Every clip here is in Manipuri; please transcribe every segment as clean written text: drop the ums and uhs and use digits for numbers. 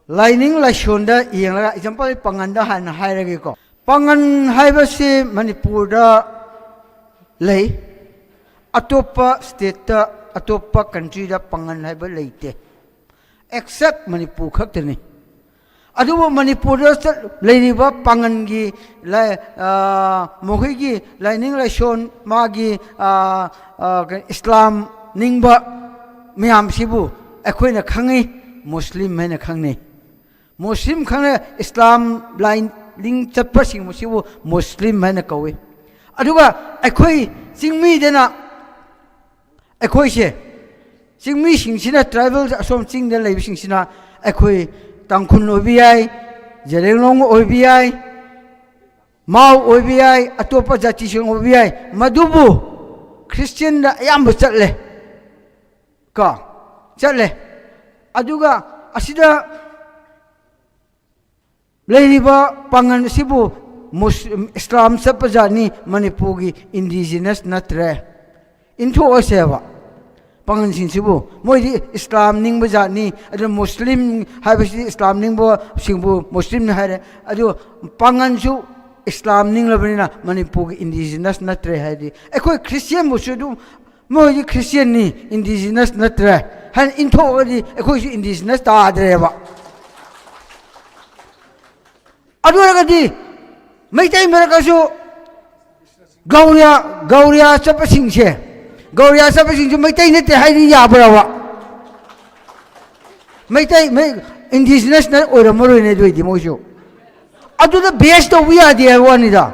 Lining Lashunda, Yang, example, Panganda Han Hierarchical. Pangan Hibasi, Manipura Lay, Atopa state, Atopa country, the Pangan Hiber late. Except Manipur Katani. Adu Manipura Lady Pangangi, Mohigi, Lining Lashon, Magi, Islam, Ningba, Miam Shibu, Aquina Kangi, Muslim Mena Kangi. Muslim Kangi, Islam line. Ling chapasing musibu Muslim mana kawe. Aduga akoi singmi dena akoi she singmi singsina tribal asom sing den lai singsina akoi tangkhun obi jelenglong obi mau obi atopa jati sing obi madubu Christian da yam chatle ka chatle aduga asida Leriba pangan sibu Islam sapajani Manipugi indigenous natre into oseva pangan sin sibu moidi Islam ning bajani adu Muslim habisi Islam ning bo singbu Muslim hare adu pangan su Islam ning labina Manipugi indigenous natre hadi ekoi Christian musudu moidi Christian ni indigenous natre han into odi ekoi indigenous ta adreba Aduragadi, Maitai Merakasu Gauria Sapasingse, Gauria Sapasing to Maitai Nete Haidi Yabrawa. Maitai indigenous or a Morine Dimosho. Adu the best of we are the Awanida.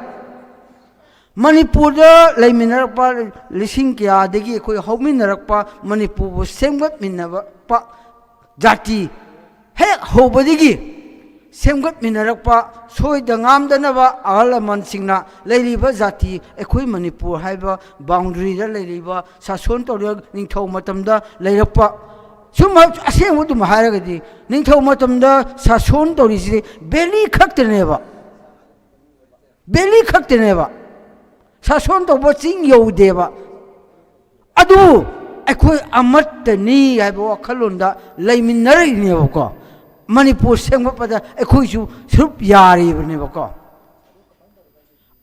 Manipura, Laminerapa, Lisinkia, the Giko, Hominarapa, Manipu, same what Minava Jati. Heck, Hobadigi. Semgat Minarakpa, Soy the Ngamdanava, Alaman Singna, Leliba Zati, Equi Manipur, Hiba, Boundary, the Leliba, Sason Torag, Ningto Matamda, Lerapa. So much I say what to Maharagadi, Ningto Matamda, Sason Torisi, Belly Kaktaneva. Belly Kaktaneva. Sason to what sing yo deva. Adu, Equi Amat the knee, I walk Kalunda, Laminari Nevoka. Manipur Sengwapada, a Kuju, Sup Yari, Nevoko.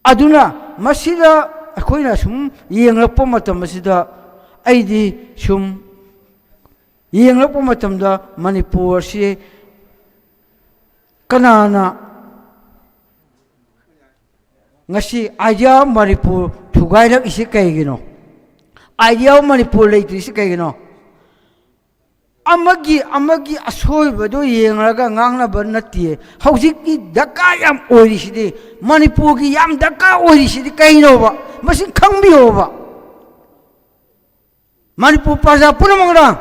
Aduna, Masida, a Quinasum, Yang Lapomatum, Masida, Aidi, Sum, Yang Lapomatum, the Manipur, she Kanana Nasi, Aya Manipur, to guide up Isikagino. Aya Manipur late Isikagino. Amagi asoy bado yengraga ngangna barnati hauzik daka yam orisidi Manipur ki yam daka orisidi kaino ba masin khangbiyo ba Manipur praja punamangra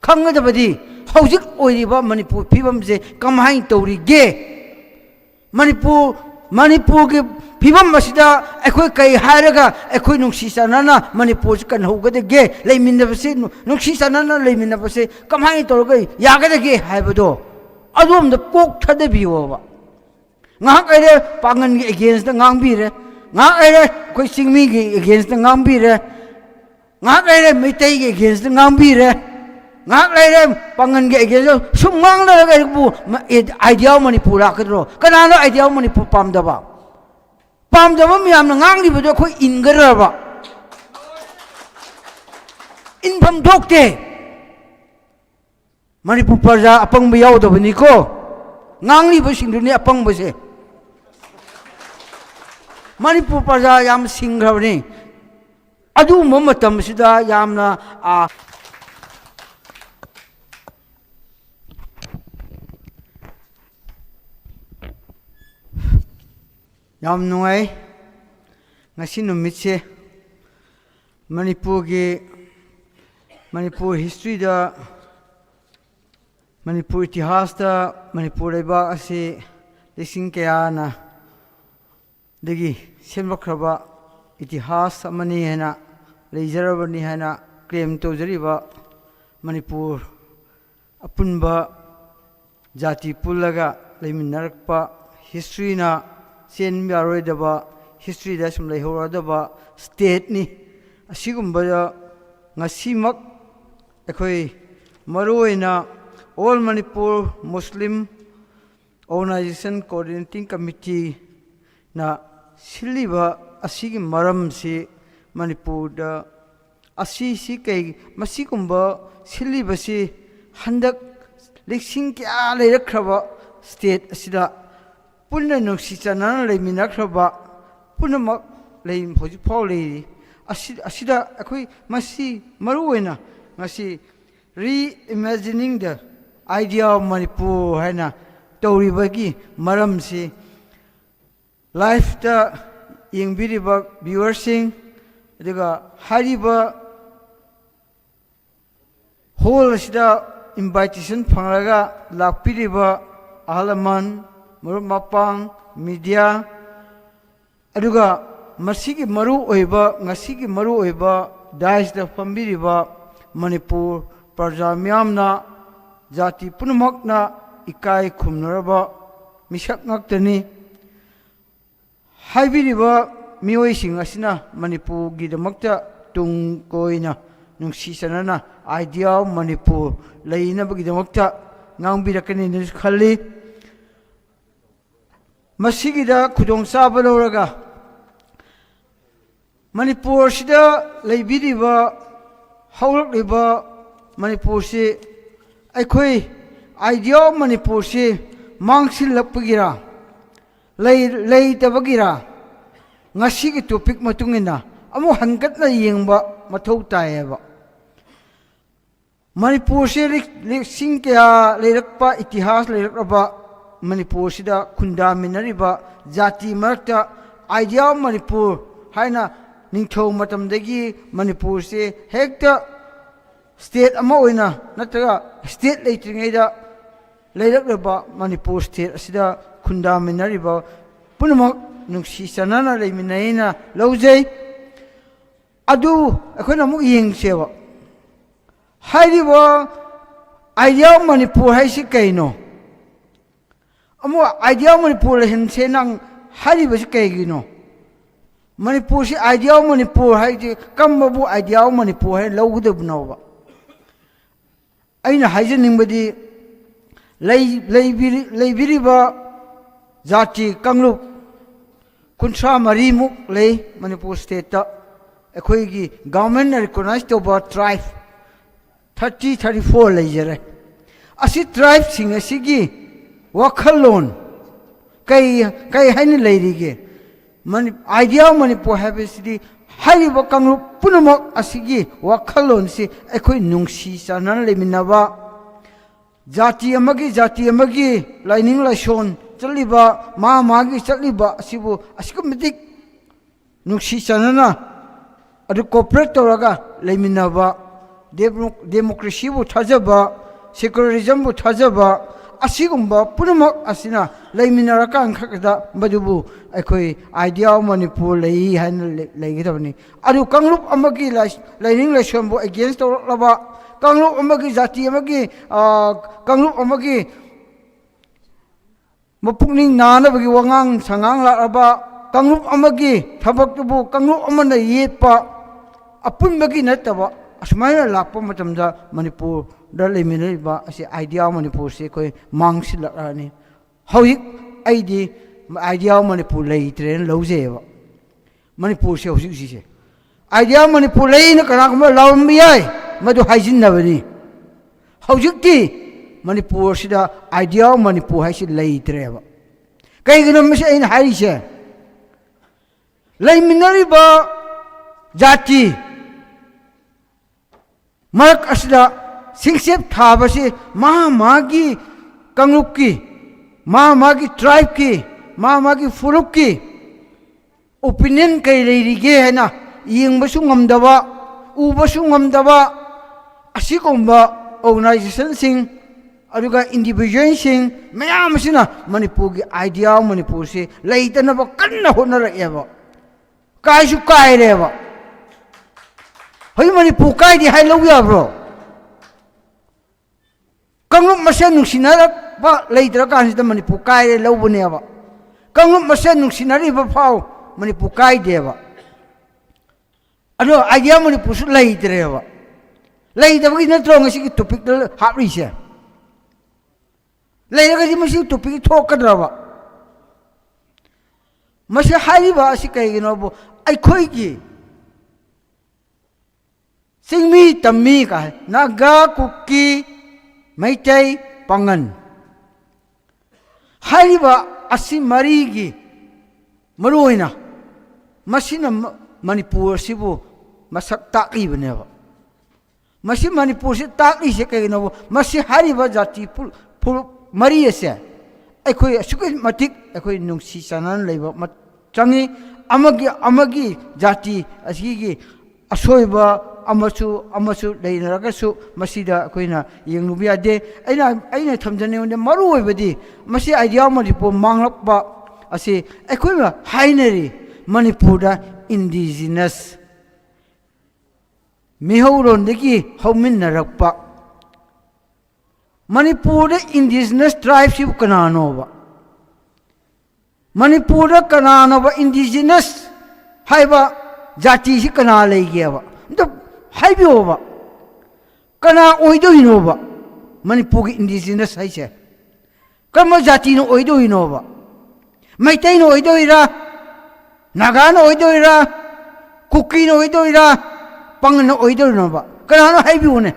khangadabadi hauzik oiriba Manipur phibamse kamhai tawrige Manipur ki phibam masida ekoi kai hairaga ekoi nungsi sanana Manipur kan hogade ge leiminabase nungsi sanana leiminabase kamhai torgai yagade ge haibado adom da kok thade biwa ba ngak aire pangan ge against the ngangbire ngak aire koi singmi ge against the ngangbire ngak aire mitai ge against the ngangbire ngak aire pangan ge against sumang na ga bu idea Manipur akadro kanano idea Manipur pamdaba Pamdaba Miam Nang Libo in Garava in Pam Dokte Manipur Praja upon me out of Nico Nang Libo Sinduni upon Bose Manipur Praja Yam Singhavani Adu Momatam Sida Yamna Yam Noy Nasino Mitse Manipur history da Manipur itihas da Manipur iba asi lising kaya na dagi senbakraba itihas amani hena leizarabani hena claim to jariba Manipur apunba jati pullaga leiminarakpa history na sen biaroidaba history da sum leihoradaba state ni asigumba ngasimak ekoi maroina All Manipur Muslim Organization Coordinating Committee na siliba asigi maram si Manipur da asi si kay masikumba siliba si handak liksing kya leirakhraba state asida punna nungsi chanana leiminakhraba punamak leim hoji phau lei asida akhoi masi maruena ngasi reimagining the idea of Manipur haina tawribagi maram si life ta yingbiriba viewersing daga hariba whole asida invitation phangraga lakpiriba ahalaman marup mapang media aduga masigi maru oiba ngasigi maru oiba dais da pambiriba Manipur praja miyamna jati punamakna ikai khumnaraba misak ngaktani haibiriba miyoising asina Manipur gidamakta tung koina nungsi sanana idea of Manipur leina bagidamakta ngangbirakani nis khali masigida khudong saba lawraga Manipur sida leibiriba hawrakliba Manipur si aikhoi idea of Manipur si mangsilakpagira lei tabagira ngasi ki topic matungina amu hangatna yengba mathau taiyeba Manipur si liksing kya leirakpa itihas leirakba Manipur sida khundaminariba jati marakta idea of Manipur haina ningthau matamdagi Manipur si hekta state ama oina nataga state leitringaida leirakba Manipur state asida khundaminariba punamak nungsi sanana leiminaina laujai adu akhona amuk yengsewa hairiba idea of Manipur haisi kaino amu idea of Manipur lehense nang hairiba si kaigino Manipur si idea of Manipur haiji kambabu idea of Manipur hai laugudabnawa aina haijaningbadi leibiriba jati kanglup kuntra marimuk lei Manipur state ta ekhoigi government recognized over tribe 34 leijare asi tribe sing asigi wakhalon kai haini leirige idea of Manipur habesidi hariba kanglup punamak asigi wakhalon si ekhoi nungsi sanan leminaba jati amagi laining laishon chaliba magi chaliba asibu asikumatik nungsi sanana adu cooperate toraga leiminaba democracy bu thajaba secularism bu thajaba asigumba punamak asina leiminaraka ankhakda badubu akhoi idea of Manipur lei han leigidabani adu kanglup amagi laining laishon bu against torlaba kanglup amagi jati amagi kanglup amagi mapukning nana bagi wangang sangang laraba kanglup amagi thabak tubu kanglup amana yepa apun bagi nataba asmaina lakpa matamda Manipur da leminariba asi idea of Manipur se koi mangsilakani hawik aidi idea of Manipur leitren laujeba Manipur se hawik si se idea of Manipur leina kanakuma lawmbiyai madu haijinabani hawikti Manipur sida idea of Manipur haisi leitreba kaigina mase aina haise leiminariba jati marak asida singsep thabasi magi kanglup ki magi tribe ki magi furup ki opinion kai leirige haina yengbasu ngamdaba ubasu ngamdaba asigomba organization sing aduga individual sing mayam sina Manipur gi idea of Manipur se leitanaba kanna honarakeba kaisu kaireba hoi Manipur kai di hai loya bro kanglup masen nungsinara ba leitara kansida Manipur kai lobuneba kanglup masen nungsinari ba phau Manipur kai deba ado idea Manipur su leitreba leidabagi natro ngasi ki topic dal hapri se लेरगदि Masih topic थोकद्रबा मसी हारिबा असि कैगिनोबो अखोइगी सिंगमी तम्मी का है नागा कुकी मैतै पंगन हारिबा असि मरीगी मरुइना मसीना मणिपुर सिबु मसक ताकीबनेबा मसी मणिपुर से ताकी से कैगिनोबो मसी हारिबा जाति फुल मरी असे अखोइ असुकै मतिक अखोइ नुंसी चानन लेबा चंगी अमगी जाति असिगी असोइबा अमसु लेनरगसु मसीदा अखोइना येंगनुबि यादे अइना थमजने मरु ओइबदि मसी आइडिया मणिपुर मांगलपा असे अखोइबा हाइनरी मणिपुरदा इंडिजिनस मिहौरोंदगी हौमिनरपा मणिपुर इंडिजिनस ट्राइब सिब कनानोबा मणिपुर कनानोबा इंडिजिनस हाइबा जाति सि कना लेगेबा तो हाइबियोबा कना ओइदोइनोबा मणिपुर की इंडिजिनस हाइसे कम जाति नो ओइदोइनोबा मैतै नो ओइदोइरा नागा नो ओइदोइरा कुकी नो ओइदोइरा पंगन नो ओइदोइनोबा कना नो हाइबियोने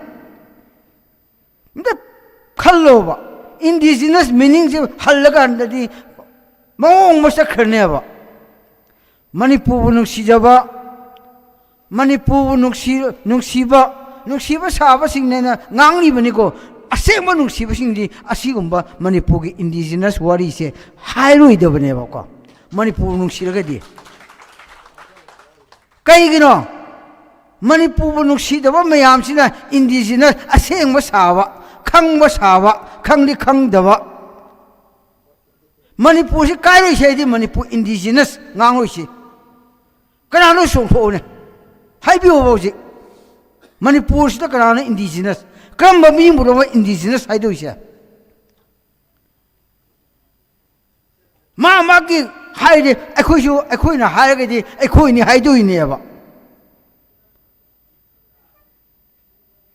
खल्लोबा इंडिजिनस मीनिंग से हल्लगांददी मौंग मसखरनेबा मणिपुर नुक्सिजबा मणिपुर नुक्सिबा साबसिंगनेना nganglibaniको असेंबा नुक्सिबसिंगदि असिगुंबा मणिपुर की इंडिजिनस वारी से हाइरोइदबनेबाको मणिपुर नुक्सिरगदि कैगिनो मणिपुर नुक्सिदबा मयामसिना इंडिजिनस असेंबा साबा खंग सावा खंगदी खंगदबा मणिपुर से कायरोइ सेदि मणिपुर इंडिजिनस ngangloi कनानो सोंथोने हाइबियोबा हौजिक मणिपुर सिदा कनानो इंडिजिनस करम्बा मीमुरबा इंडिजिनस हाइदोइसे मागी हाइदे अखोइसु अखोइना हाइरगदि अखोइनि हाइदोइनेबा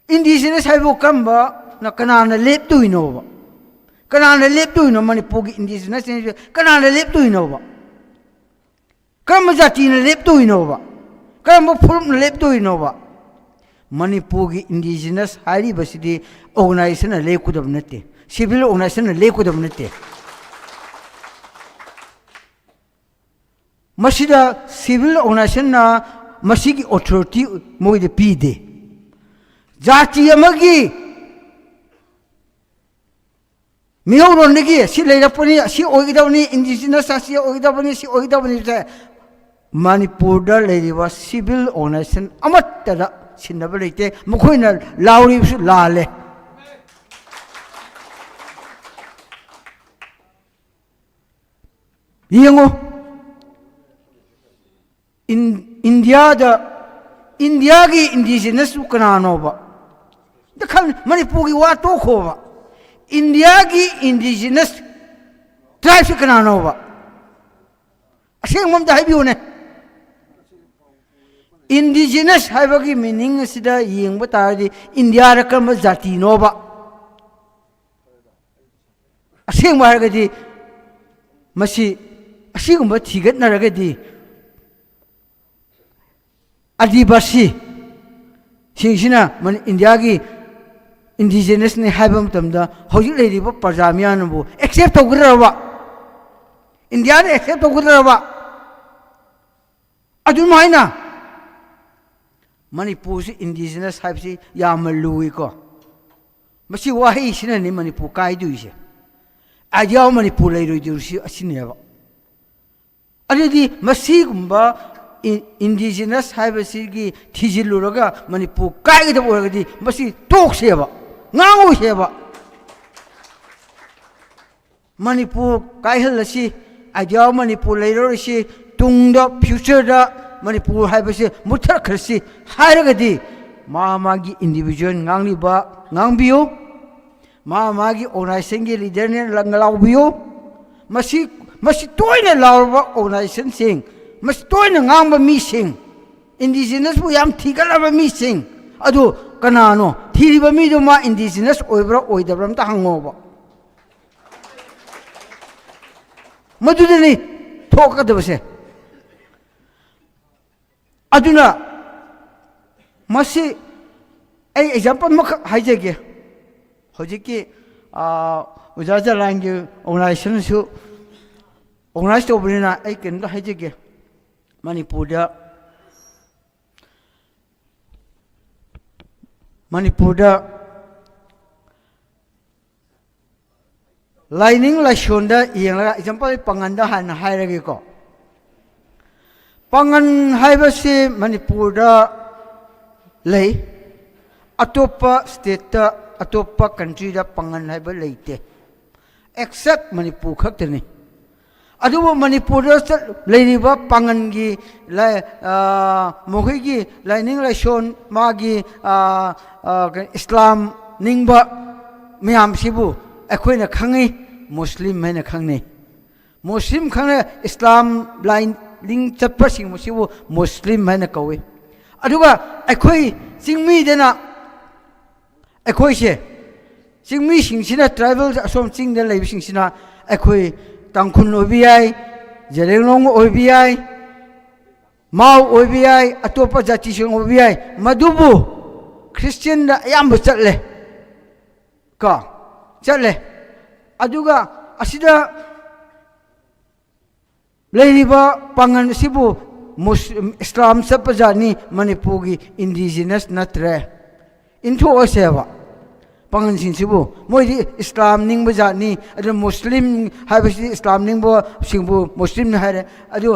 इंडिजिनस हाइबो करम्बा ना कनाना लेप्तोइनोबा कनाना लेप्तोइनो मणिपुर की इंडिजिनस कनाना लेप्तोइनोबा करम जातिना लेप्तोइनोबा करम फुरुपना लेप्तोइनोबा मणिपुर की इंडिजिनस हाइरिबसिदि ऑर्गेनाइजेशन लेकुदब नते सिविल ऑर्गेनाइजेशन लेकुदब नते मसिदा सिविल ऑर्गेनाइजेशन ना मसिगी अथॉरिटी मोइदे पीदे जाति अमगी मिहौरोंदगी सि लेरपनि सि ओइगदबनि इंडिजिनस सि ओइगदबनि सि ओइगदबनि मणिपुरदा लेरिबा सिविल ऑर्गेनाइजेशन अमत्तदा सिन्नबा लेते मखोइना लाउरिबसु लाले येंगो इंडिया की इंडिजिनस कनानोबा दखन मणिपुर की वा तोखोबा इंडिया की इंडिजिनस ट्राइब से कनानोबा असेंगमम हाइबियोने इंडिजिनस हाइबगी मीनिंग असिदा येंबा तारदि इंडिया रकम जाति नोबा असेंगबा हारगदि मसी असिगुंबा थिगतनरगदि आदिवासी सिंसिना मन इंडिया की इंडिजिनस ने हाइबा मतमदा हौजिक लेरिबा प्रजा मियानबो एक्सेप्ट तौगदरबा इंडिया ने एक्सेप्ट तौगदरबा अदुमाइना मणिपुर से इंडिजिनस हाइबसी याम लुइको मसी वाही सिननि मणिपुर काइदुइसे आइडिया मणिपुर लेरोइदुसी असिनेबा अदि मसीगुंबा इंडिजिनस हाइबसिगी थिजिलुरगा मणिपुर काइगदब ओरगदि मसी टोक्सेबा ngangoiseba मणिपुर काइहलसी आइडिया मणिपुर लेरोसी तुंगदा फ्यूचर दा मणिपुर हाइबसे मुथरखरसी हाइरगदि मागी इंडिविजुअल ngangliba मागी ऑर्गेनाइजेशन के लीडर ने लंगलाउबियो मसी तोइने लाउरबा ऑर्गेनाइजेशन सिंग मसी तोइने ngangbा मीसिंग इंडिजिनस बु याम थिगलबा मीसिंग अदु कनानो थिरिबा मीदो मा इंडिजिनस ओइब्रा ओइदब्रा मता हंगोबा मधुदनी थोकदबसे अदुना मसी एग्जाम्पल हाइजेगे हजिकी उजाजा लाइन ऑर्गनाइजेशन ऑर्गनाइज तौबनीना कहीं हाइजेगे मणिपुर लाइनिंग लाइसोन एग्जाम्पल पंगन हाना हाइरगेको पंगन हाइबसे मणिपुर लई अतोप स्टेट अतोप कंट्री पंगन हाइब लेते एक्सेप्ट मणिपुर खक्तनी अदुबो मणिपुर लेरिबा पंगन की मोखैगी लाइनिंग लाइसोन मागी इस्लाम निंबा मियाम सिबु अखोइना खंगी मुस्लिम है खंगने मुस्लिम खंगने इस्लाम लाइनिंग चप्पसिंग सिबु मुस्लिम है कौवे अदुगा अखोइ चिंगमीदेना अखोइसे चिंगमीसिंगसिना ट्राइबल असोम चिंगदा लेबिसिंगसिना अखोइ तांखुन ओबियाई जेरेंगलोंग ओबियाई माउ ओबियाई अतोप जातिसिंग ओबियाई मधुबु क्रिश्चियन दा याम चले का चले अदुगा असिदा लेरिबा पंगन सिबु इस्लाम सपजानी मणिपुर की इंडिजिनस नत्रे इंथो असेबा पंगन सिंसिबु मोइदि इस्लाम निंग बजानी अदु मुस्लिम हाइबसि इस्लाम निंग सिंबु मुस्लिम न हारे अदु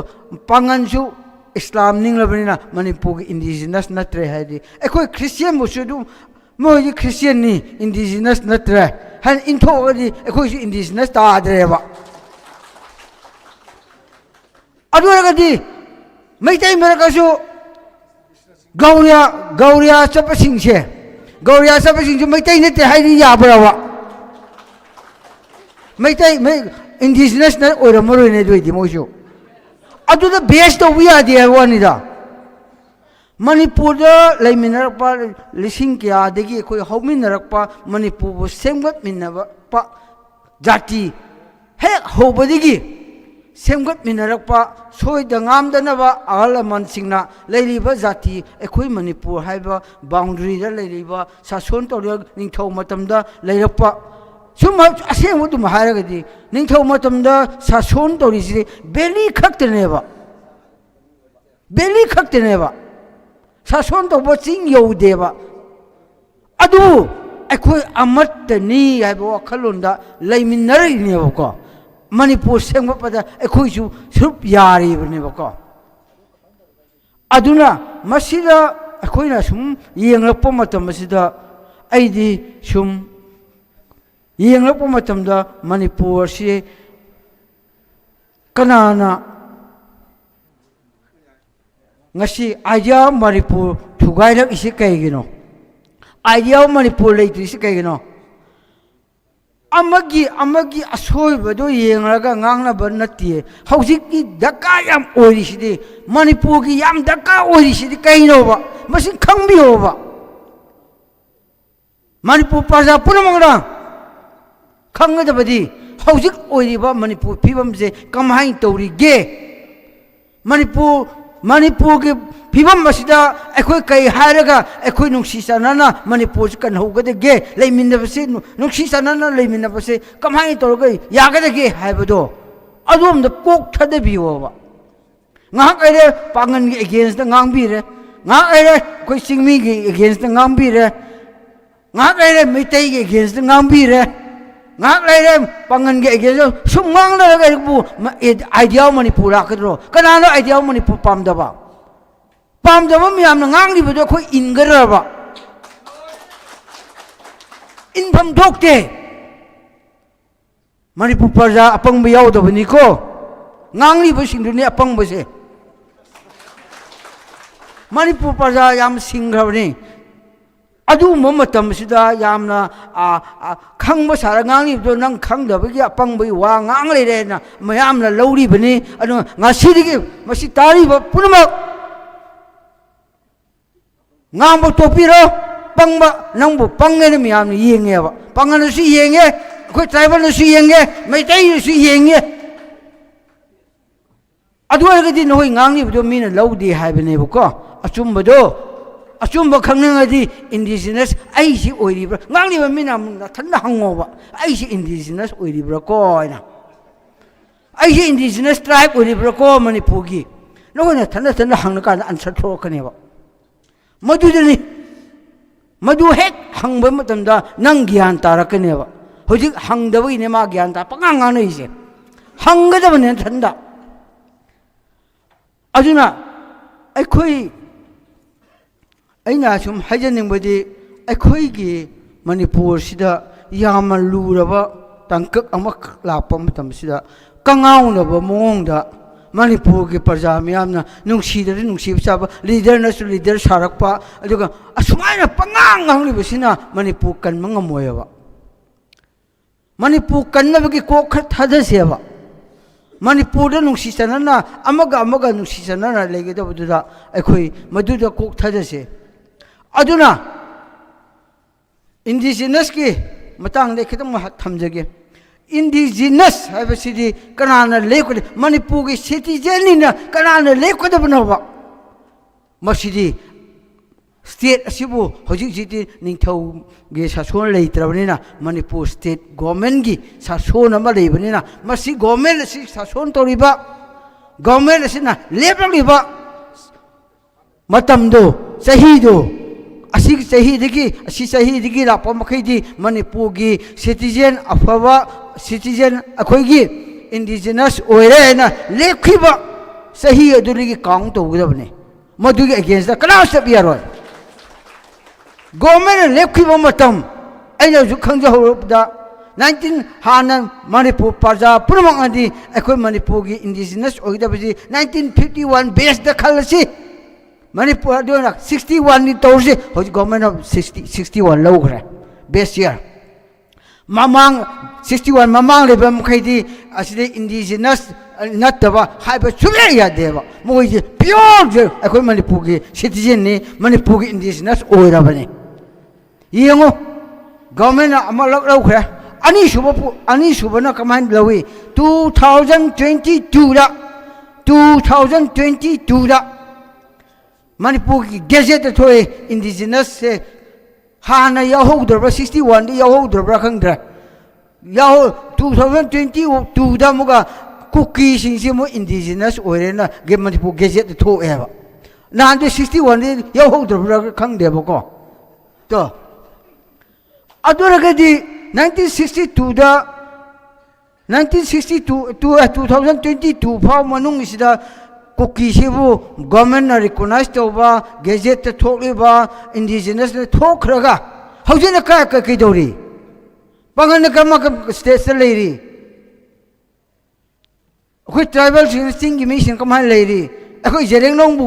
पंगन सु इस्लाम निंग लबनिना मणिपुर की इंडिजिनस नत्रे हाइदि एखोइ क्रिश्चियन मुसुदु मोइदि क्रिश्चियन नि इंडिजिनस नत्रे हन इंथो अदि एखोइ सु इंडिजिनस ताद्रेबा अदु रगदि मैतै मरकसु गौरिया चपसिंगसे गौरिया चपसिंगसु मैतै नते हाइदि याब्रावा मैतै इंडिजिनस न ओरमरोइने दोइदि मोइसु अदुदा बेस तौबि यादे वानिदा मणिपुर लेमिनरपा लिसिंग कयादगी अखोइ हौमिनरपा मणिपुर सेमगतमिनबा जाति हेक हौबदगी सेमगतमिनरपा सोइदंगामदनबा अहलमनसिंगना लेरिबा जाति अखोइ मणिपुर हाइबा बाउंड्रीदा लेरिबा सासोन तौर निंथौ मतमदा लेरपा सुम असेंगदुम हारगदि निंथौ मतमदा सासोन तौरिसि बेली खक्तनेबा सासोन तौबा चिंग यौदेबा अदु अखोइ अमत्तनी हाइबा वखलोंदा लेमिनरइनेबको मणिपुर सेंगपदा अखोइसु सुप यारिबनेबको अदुना मसिदा अखोइना सुम येंगलपो मतमसिदा आइदि सुम येंगलपो मतमदा मणिपुर से कनाना ngasi idea manipur thugairap isi kaigino idea manipur leitu isi kaigino amagi asoibado yengraga ngangna banati hojiki daka yam orisidi manipur gi yam daka orisidi kaino ba masin khangbiyo ba manipur praja punamangra khanggadabadi hojik oiriba manipur phibamje kamhain tawrige Manipur की फिवम मसिदा अखोइ कई हारगा अखोइ नुंसी सनाना मणिपुर कन होगदगे लेमिनबसे नुंसी सनाना लेमिनबसे कमाई तौरगे यागदगे हाइबदो अदोम द कोक थदबियोबा ngak aire pangan gi against ngangbire ngak aire koi singmi gi against ngangbire ngak aire mitai gi against ngangbire ngak aire pangan gi against sumang na ga bu idea manipur akadro kanano idea manipur pamdaba miyam na ngang libo khoi ingaraba infam dokte manipur parja apang ba yaw dobani ko ngang libo singduni apang base manipur parja yam singrabani adu momatam sida yamna khangba sara ngang libo nang khangdabagi apang bai wa ngang leire na mayamna lawri bani adu ngasidigi masi tariba punamak ngambo topiro pangba nangbo pangene miyam yenge ba pangana su yenge ko tribal su yenge maitai su yenge ꯑꯗꯨꯑꯣꯏꯔꯒꯗꯤ ꯅꯈꯣꯏ ꯉꯥꯡꯂꯤꯕꯗꯣ ꯃꯤꯅ ꯂꯧꯗꯦ ꯍꯥꯏꯕꯅꯦꯕꯀꯣ ꯑꯆꯨꯝꯕꯗꯣ ꯑꯆꯨꯝꯕ ꯈꯪꯅꯤꯡꯉꯗꯤ ꯏꯟꯗꯤꯖꯤꯅꯁ ꯑꯩꯁꯤ ꯑꯣꯏꯔꯤꯕ꯭ꯔꯥ ꯉꯥꯡꯂꯤꯕ ꯃꯤꯅ ꯅꯊꯟꯗ ꯍꯪꯉꯣꯕ ꯑꯩꯁꯤ ꯏꯟꯗꯤꯖꯤꯅꯁ ꯑꯣꯏꯔꯤꯕ꯭ꯔꯥ ꯀꯣ ꯍꯥꯏꯅ ꯑꯩꯁꯤ ꯏꯟꯗꯤꯖꯤꯅꯁ ꯇ꯭ꯔꯥꯏꯕ ꯑꯣꯏꯔꯤꯕ꯭ꯔꯥ ꯀꯣ ꯃꯅꯤꯄꯨꯔꯒꯤ ꯅꯈꯣꯏꯅ ꯊꯟꯗ ꯍꯪꯅꯀꯥꯟꯗ ꯑꯟꯁꯔ ꯊꯣꯛꯂꯛꯀꯅꯦꯕ ꯃꯗꯨꯗꯅꯤ मधु हेक हंग मतमदा नंग ज्ञान तारकनेब हुजिक हंगदबगिने मा ज्ञान ता पंगांग गानइसे हंगदबने थंदा अजुना अखोई अइना सुम हाइजनिंगबदि अखोईगी मणिपुर सिदा याम लुरबा तंकक अमक लाप मतमसिदा कंगाउनब मोंगदा मणिपुर की प्रजा मैमना नुंसीदरे नुंसीब चाब लीडर नसु लीडर सारकपा अदुगा असुमाइना पंगांग गांगलिबसिना मणिपुर कन्म ngमोयबा मणिपुर कन्नबगी कोख थादसेबा मणिपुर नुंसी चनना अमगा नुंसी चनना लेगेदबदुदा अखोई मदुदा कोख थादसे अदुना इंडिजिनस की मतंग दे खितम थमजगे इंडिजिनस है कनाना लेकोदे मणिपुर की सिटीजन कनाना लेकोदबनोबा मसिदी स्टेट असिबु हजिक जिति निंथौ गे सासोन लेत्रबनिना मणिपुर स्टेट गवर्नमेंट की सासोन अमा लेबनिना मसि गवर्नमेंट असि सासोन तोरिबा गवर्नमेंट असिना लेबलिबा मतमदो सहीदो असी सही लाप मखैदी मणिपुर की सिटीजन अफवा सिटीजन अखोगी इंडिजिनस ओइरेना लेखिबा सही अदुगी काउंट तौगदबने मदुगी अगेंस्ट कना स्टेप यारोय गवर्नमेंट लेखिबा मतम अइना जु खंजहौरबदा 19 हाना मणिपुर प्रजा पुरमंगदी अखोय मणिपुर की इंडिजिनस ओइदबजी 1951 बेस द खलसी मणिपुर 61 नि तौरसे हजि गवर्नमेंट ऑफ 61 लौग्रे बेस ईयर ममांग 61 ममांग लेबम खैदी असिदे इंडिजिनस नतबा हाइबा सुले यादेबा मोइजे प्योर जे अखोय मणिपुर की सिटीजन ने मणिपुर की इंडिजिनस ओइराबने येंगो गवर्नमेंट अमलक लौग्रे अनि सुबना कमान लवी 2022 दा मणिपुर की गेजेट थोए इंडिजिनस से हाना याहोद्रबा 61 दि याहोद्रबा खंद्रे याहो 2022 दा मुगा कुकी सिंसे मो इंडिजिनस ओइरेना गे मणिपुर गेजेट थोएबा नान 61 दि याहोद्रबा खंदेबको तो अदुरगदि 1962 दा 2022 फाव मनुंग इसिदा कुकी सेबु गवर्नमेंट रिकॉग्नाइज तौबा गेजेट थोक्लिबा इंडिजिनस थोखरगा हौजिना का कइदौरी पंगन कम स्टेट से लेरी अखोय ट्राइबल सिंग की मिशन कमाय लेरी अखोय जेरेंगलोंबु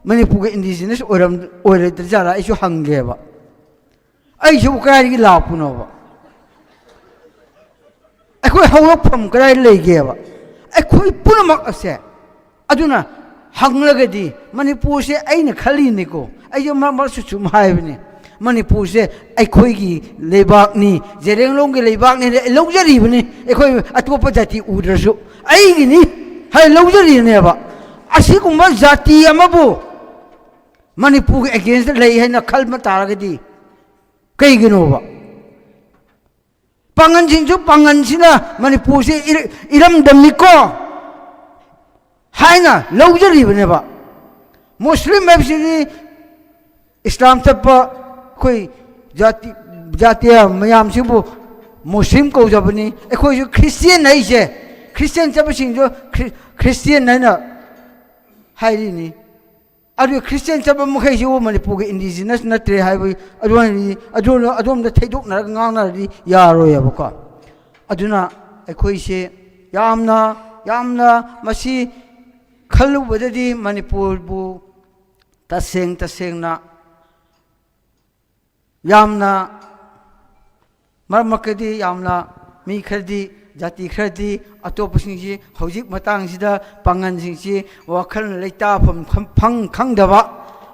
मणिपुर के इंडिजिनस ओइरे दजारा आइसु हंगेबा आइसु कायगी लापुनोबा अखोय हौरफम कराय लेगेबा अखोय पुनमक असे अदुना हंगलगदी मणिपुर से अइना खलीनिको अइयो मरसु चुम हाइबने मणिपुर से अखोयगी लेबाकनी जेरेंगलोंगी लेबाकनी लौजरीबने अखोय अतोप जाति उद्रसु अइगिनी हाय लौजरीनेबा असिगुम्बा जाति अमबु मणिपुर के अगेंस्ट लई हैना खलमा तारगदी कइगिनोबा पांगनसिंजु पांगनसिना मणिपुर से इरमदमनिको हाइना लौजरीबनेबा मुस्लिम हैबसिदि इस्लाम चप्पा कोई जाति जातिया मयामसिबु मुस्लिम कौजबनी अखोयसु क्रिश्चियन हैसे क्रिश्चियन चप्पसिंजु क्रिश्चियन हैना हाइरिनी अदु क्रिश्चियन चप्पा मखैसु मणिपुर के इंडिजिनस नत्रे हाइबि अदोमदा थैदोकना गांगनादि यारोयबको अदुना अखोयसे यामना मसी खलुबददी मणिपुर बु तसेंगना यामना मरमकदी यामना मी खरदी जाति खरदी अतोपसिंगसी हौजिक मतंगसिदा पांगनसिंगसी वाखल लेताफम खंगदबा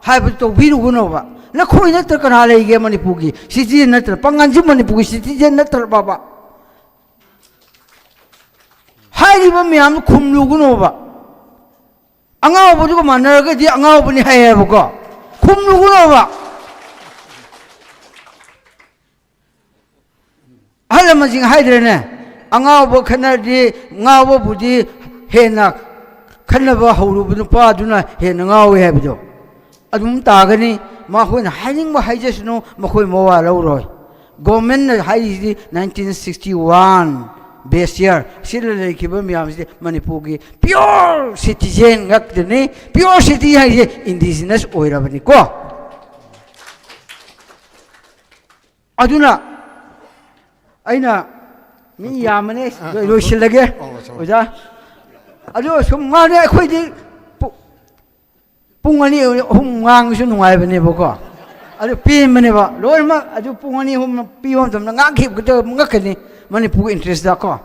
हाइब तौबिरुगुनोबा नखोय नत्र कना लेगे मणिपुर की सिटीजन नत्र पांगनसि मणिपुर की सिटीजन नत्र बाबा हाइरिबा म्याम खुमलुगुनोबा ꯑꯉꯥꯎꯕꯗꯨꯒ ꯃꯥꯟꯅꯔꯒꯗꯤ ꯑꯉꯥꯎꯕꯅꯤ ꯍꯥꯏꯌꯦꯕꯀꯣ ꯈꯨꯝꯂꯨꯒꯅꯣꯕ ꯑꯍꯜ ꯂꯃꯟꯁꯤꯡ ꯍꯥꯏꯗ꯭ꯔꯦꯅꯦ ꯑꯉꯥꯎꯕ ꯈꯠꯅꯔꯗꯤ ꯉꯥꯎꯕꯕꯨꯗꯤ ꯍꯦꯟꯅ ꯈꯟꯅꯕ ꯍꯧꯔꯨꯕ ꯅꯨꯄꯥꯗꯨꯅ ꯍꯦꯟꯅ ꯉꯥꯎꯋꯦ ꯍꯥꯏꯕꯗꯣ ꯑꯗꯨꯝ ꯇꯥꯒꯅꯤ ꯃꯈꯣꯏꯅ ꯍꯥꯏꯅꯤꯡꯕ ꯍꯥꯏꯖꯁꯅꯨ ꯃꯈꯣꯏ ꯃꯋꯥ ꯂꯧꯔꯣꯏ ꯒꯣꯔꯃꯦꯟꯅ ꯍꯥꯏꯔꯤꯁꯤꯗꯤ 1961 ꯕꯦꯁ ꯌꯔ ꯁꯤꯗ ꯂꯩꯈꯤꯕ ꯃꯌꯥꯝꯁꯤꯗꯤ ꯃꯅꯤꯄꯨꯔꯒꯤ ꯄꯤꯌꯣꯔ ꯁꯤꯇꯤꯖꯦꯟ ꯉꯥꯛꯇꯅꯤ ꯄꯤꯌꯣꯔ ꯁꯤꯇꯤ ꯍꯥꯏꯁꯦ ꯏꯟꯗꯤꯖꯤꯅꯁ ꯑꯣꯏꯔꯕꯅꯤꯀꯣ ꯑꯗꯨꯅ ꯑꯩꯅ ꯃꯤ ꯌꯥꯝꯃꯅꯦ ꯂꯣꯏꯁꯤꯜꯂꯒꯦ ꯑꯣꯖꯥ ꯑꯗꯨ ꯁꯨꯝ ꯉꯥꯡꯅꯦ ꯑꯩꯈꯣꯏꯗꯤ ꯄꯨꯡ 2 3 ꯉꯥꯡꯕꯁꯨ ꯅꯨꯡꯉꯥꯏꯕꯅꯦꯕꯀꯣ ꯑꯗꯨ ꯄꯦꯟꯕꯅꯦꯕ ꯂꯣꯏꯅꯃꯛ ꯑꯗꯨ ꯄꯨꯡ 2 3 ꯄꯤꯕ ꯃꯇꯝꯗ ꯉꯥꯡꯈꯤꯕ ꯃꯅꯤꯄꯨꯔꯒꯤ ꯏꯟꯇꯔꯦꯁꯇ ꯀꯣ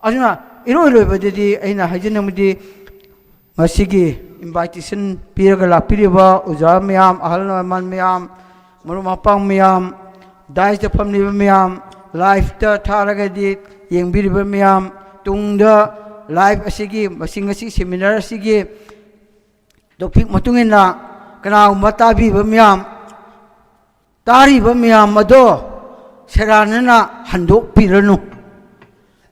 ꯑꯗꯨꯅ ꯏꯔꯣꯏ ꯂꯣꯏꯕꯗꯗꯤ ꯑꯩꯅ ꯍꯥꯏꯖꯅꯤꯡꯕꯗꯤ ꯉꯁꯤꯒꯤ ꯏꯟꯚꯥꯏꯇꯦꯁꯟ ꯄꯤꯔꯒ ꯂꯥꯛꯄꯤꯔꯤꯕ ꯑꯣꯖꯥ ꯃꯌꯥꯝ ꯑꯍꯜ ꯂꯃꯟ ꯃꯌꯥꯝ ꯃꯔꯨꯞ ꯃꯄꯥꯡ ꯃꯌꯥꯝ ꯗꯥꯏꯁꯇ ꯐꯝꯂꯤꯕ ꯃꯌꯥꯝ ꯂꯥꯏꯐꯇ ꯊꯥꯔꯒꯗꯤ ꯌꯦꯡꯕꯤꯔꯤꯕ ꯃꯌꯥꯝ ꯇꯨꯡꯗ ꯂꯥꯏꯐ ꯑꯁꯤꯒꯤ ꯉꯁꯤ ꯁꯦꯃꯤꯅꯥꯔ ꯑꯁꯤꯒꯤ ꯇꯣꯄꯤꯛ ꯃꯇꯨꯡ ꯏꯟꯅ ꯀꯅꯥꯒꯨꯝꯕ ꯇꯥꯕꯤꯕ ꯃꯌꯥꯝ ꯇꯥꯔꯤꯕ ꯃꯌꯥꯝ ꯑꯗꯣ ꯁꯦꯔꯥꯟꯅꯅ ꯍꯟꯗꯣꯛꯄꯤꯔꯅꯨ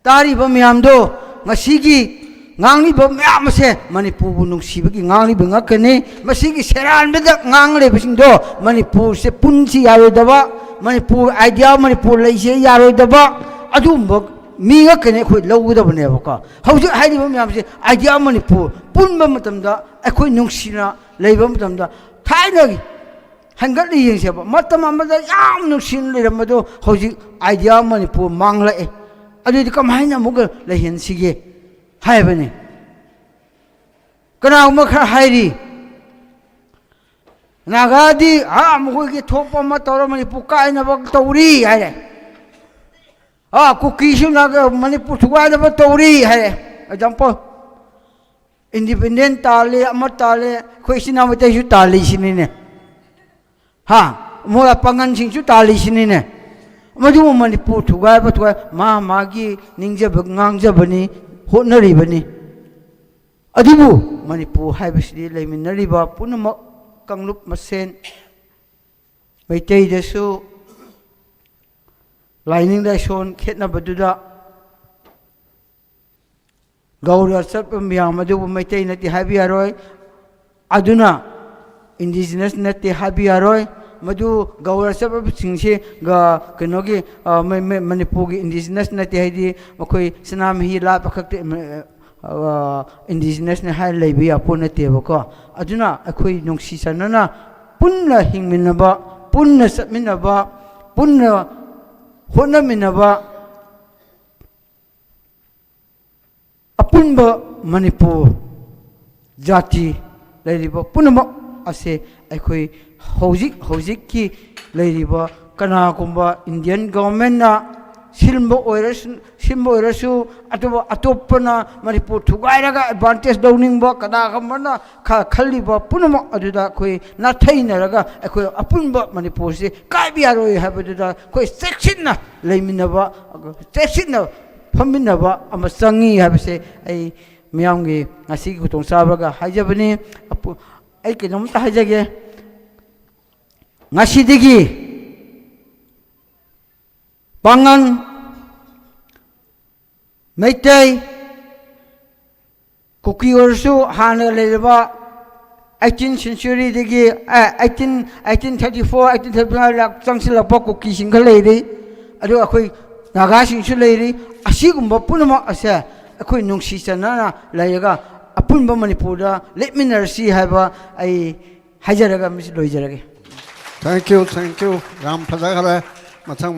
ꯇꯥꯔꯤꯕ ꯃꯌꯥꯝꯗꯣ ꯉꯁꯤꯒꯤ ꯉꯥꯡꯂꯤꯕ ꯃꯌꯥꯝ ꯑꯁꯦ ꯃꯅꯤꯄꯨꯔꯕꯨ ꯅꯨꯡꯁꯤꯕꯒꯤ ꯉꯥꯡꯂꯤꯕ ꯉꯥꯛꯀꯅꯤ ꯃꯁꯤꯒꯤ ꯁꯦꯔꯥꯟꯕꯗ ꯉꯥꯡꯂꯤꯕꯁꯤꯡꯗꯣ ꯃꯅꯤꯄꯨꯔꯁꯦ ꯄꯨꯟꯁꯤ ꯌꯥꯔꯣꯏꯗꯕ ꯃꯅꯤꯄꯨꯔ ꯑꯥꯏꯗꯤꯌꯥ ꯃꯅꯤꯄꯨꯔ ꯂꯩꯁꯦ ꯌꯥꯔꯣꯏꯗꯕ ꯑꯗꯨꯒꯨꯝꯕ ꯃꯤ ꯉꯥꯛꯀꯅꯤ ꯑꯩꯈꯣꯏ ꯂꯧꯒꯗꯕꯅꯦꯕꯀꯣ ꯍꯧꯖꯤꯛ ꯍꯥꯏꯔꯤꯕ ꯃꯌꯥꯝꯁꯦ ꯑꯥꯏꯗꯤꯌꯥ ꯃꯅꯤꯄꯨꯔ ꯄꯨꯟꯕ ꯃꯇꯝꯗ ꯑꯩꯈꯣꯏ ꯅꯨꯡꯁꯤꯅ ꯂꯩꯕ ꯃꯇꯝꯗ ꯊꯥꯏꯅꯒꯤ ꯍꯟꯒꯠꯂ ꯌꯦꯡꯁꯦꯕ ꯃꯇꯝ ꯑꯃꯗ ꯌꯥꯝ ꯅꯨꯡꯁꯤꯅ ꯂꯩꯔꯝꯕꯗꯣ ꯍꯧꯖꯤꯛ ꯑꯥꯏꯗꯤꯌꯥ ꯃꯅꯤꯄꯨꯔ ꯃꯥꯡꯂꯛꯑꯦ ꯑꯗꯨꯗꯤ ꯀꯃꯥꯏꯅ ꯑꯃꯨꯛꯀ ꯂꯩꯍꯟꯁꯤꯒꯦ ꯍꯥꯏꯕꯅꯤ ꯀꯅꯥꯒꯨꯝꯕ ꯈꯔ ꯍꯥꯏꯔꯤ ꯅꯥꯒꯥꯗꯤ ꯃꯈꯣꯏꯒꯤ ꯊꯣꯛꯄ ꯑꯃ ꯇꯧꯔ ꯃꯅꯤꯄꯨꯔ ꯀꯥꯏꯅꯕ ꯇꯧꯔꯤ ꯍꯥꯏꯔꯦ ꯀꯨꯀꯤꯁꯨ ꯃꯅꯤꯄꯨꯔ ꯊꯨꯒꯥꯏꯅꯕ ꯇꯧꯔꯤ ꯍꯥꯏꯔꯦ ꯑꯦꯛꯖꯥꯝꯄꯜ ꯏꯟꯗꯤꯄꯦꯟꯗꯦꯟ ꯇꯥꯜꯂꯤ ꯑꯃ ꯇꯥꯜꯂꯤ ꯑꯩꯈꯣꯏ ꯏꯆꯤꯟ ꯏꯅꯥꯎ ꯃꯩꯇꯩꯁꯨ ꯇꯥꯜꯂꯤꯁꯤꯅꯤꯅꯦ ꯃꯣꯏ ꯄꯥꯡꯒꯟꯁꯤꯡꯁꯨ ꯇꯥꯜꯂꯤꯁꯤꯅꯤꯅꯦ ꯃꯗꯨꯕꯨ ꯃꯅꯤꯄꯨꯔ ꯊꯨꯒꯥꯏꯕ ꯃꯥꯒꯤ ꯅꯤꯡꯖꯕ ꯉꯥꯡꯖꯕꯅꯤ ꯍꯣꯠꯅꯔꯤꯕꯅꯤ ꯑꯗꯨꯕꯨ ꯃꯅꯤꯄꯨꯔ ꯍꯥꯏꯕꯁꯤꯗꯤ ꯂꯩꯃꯤꯟꯅꯔꯤꯕ ꯄꯨꯝꯅꯃꯛ ꯀꯥꯡꯂꯨꯞ ꯃꯁꯦꯟ ꯃꯩꯇꯩꯗꯁꯨ ꯂꯥꯏꯅꯤꯡ ꯂꯥꯏꯁꯣꯟ ꯈꯦꯠꯅꯕꯗꯨꯗ ꯒꯧꯔ ꯆꯠꯄ ꯃꯌꯥꯝ ꯑꯗꯨꯕꯨ ꯃꯩꯇꯩ ꯅꯠꯇꯦ ꯍꯥꯏꯕ ꯌꯥꯔꯣꯏ ꯑꯗꯨꯅ ꯏꯟꯗꯤꯖꯤꯅꯁ ꯅꯠꯇꯦ ꯍꯥꯏꯕ ꯌꯥꯔꯣꯏ ꯃꯗꯨ ꯒꯧꯔ ꯆꯠꯄꯁꯤꯡꯁꯦ ꯀꯩꯅꯣꯒꯤ ꯃꯅꯤꯄꯨꯔꯒꯤ ꯏꯟꯗꯤꯖꯤꯅꯁ ꯅꯠꯇꯦ ꯍꯥꯏꯗꯤ ꯃꯈꯣꯏ ꯁꯅꯥꯃꯍꯤ ꯂꯥꯠꯄ ꯈꯛꯇ ꯏꯟꯗꯤꯖꯤꯅꯁꯅꯦ ꯍꯥꯏꯅ ꯂꯩꯕ ꯌꯥꯄꯣꯠ ꯅꯠꯇꯦꯕꯀꯣ ꯑꯗꯨꯅ ꯑꯩꯈꯣꯏ ꯅꯨꯡꯁꯤ ꯆꯥꯟꯅꯅ ꯄꯨꯟꯅ ꯍꯤꯡꯃꯤꯟꯅꯕ ꯄꯨꯟꯅ ꯆꯠꯃꯤꯟꯅꯕ ꯄꯨꯟꯅ ꯍꯣꯠꯅꯃꯤꯟꯅꯕ ꯑꯄꯨꯟꯕ ꯃꯅꯤꯄꯨꯔ ꯖꯥꯇꯤ ꯂꯩꯔꯤꯕ ꯄꯨꯝꯅꯃꯛ ꯑꯁꯦ ꯑꯩꯈꯣꯏ ꯍꯧꯖꯤꯛꯀꯤ ꯂꯩꯔꯤꯕ ꯀꯅꯥꯒꯨꯝꯕ ꯏꯟꯗꯤꯌꯟ ꯒꯣꯚꯔꯟꯃꯦꯟꯠꯅ ꯁꯤꯟꯕ ꯑꯣꯏꯔꯁꯨ ꯑꯗꯨꯕꯨ ꯑꯇꯣꯞꯄꯅ ꯃꯅꯤꯄꯨꯔ ꯊꯨꯒꯥꯏꯔꯒ ꯑꯦꯗꯚꯥꯟꯇꯦꯖ ꯂꯧꯅꯤꯡꯕ ꯀꯅꯥꯒꯨꯝꯕꯅ ꯈꯜꯂꯤꯕ ꯄꯨꯝꯅꯃꯛ ꯑꯗꯨꯗ ꯑꯩꯈꯣꯏ ꯅꯥꯊꯩꯅꯔꯒ ꯑꯩꯈꯣꯏ ꯑꯄꯨꯟꯕ ꯃꯅꯤꯄꯨꯔꯁꯤ ꯀꯥꯏꯕ ꯌꯥꯔꯣꯏ ꯍꯥꯏꯕꯗꯨꯗ ꯑꯩꯈꯣꯏ ꯆꯦꯛꯁꯤꯟꯅ ꯂꯩꯃꯤꯟꯅꯕ ꯆꯦꯛꯁꯤꯟꯅ ꯐꯝꯃꯤꯟꯅꯕ ꯑꯃ ꯆꯪꯉꯤ ꯍꯥꯏꯕꯁꯦ ꯑꯩ ꯃꯤꯌꯥꯝꯒꯤ ꯉꯁꯤꯒꯤ ꯈꯨꯗꯣꯡꯆꯥꯕꯒ ꯍꯥꯏꯖꯕꯅꯤ ꯑꯩ ꯀꯩꯅꯣꯝꯇ ꯍꯥꯏꯖꯒꯦ ꯉꯁꯤꯗꯒꯤ ꯄꯥꯉꯟ ꯃꯩꯇꯩ ꯀꯨꯀꯤ ꯑꯣꯏꯔꯁꯨ ꯍꯥꯟꯅ ꯂꯩꯔꯤꯕ 18th centuryꯗꯒꯤ 1834 1835 ꯆꯪꯁꯤꯜꯂꯛꯄ ꯀꯨꯀꯤꯁꯤꯡꯒ ꯂꯩꯔꯤ ꯑꯗꯨꯒ ꯑꯩꯈꯣꯏ ꯅꯥꯒꯥꯁꯤꯡꯁꯨ ꯂꯩꯔꯤ ꯑꯁꯤꯒꯨꯝꯕ ꯄꯨꯝꯅꯃꯛ ꯑꯁꯦ ꯑꯩꯈꯣꯏ ꯅꯨꯡꯁꯤ ꯆꯥꯟꯅꯅ ꯂꯩꯔꯒ ꯑꯄꯨꯟꯕ ꯃꯅꯤꯄꯨꯔꯗ ꯂꯦꯞꯃꯤꯟꯅꯔꯁꯤ ꯍꯥꯏꯕ ꯑꯩ ꯍꯥꯏꯖꯔꯒ ꯃꯁꯤ ꯂꯣꯏꯖꯔꯒꯦ ꯊꯦꯡꯛ ꯌꯨ ꯌꯥꯝ ꯐꯖꯈ꯭ꯔꯦ ꯃꯊꯪ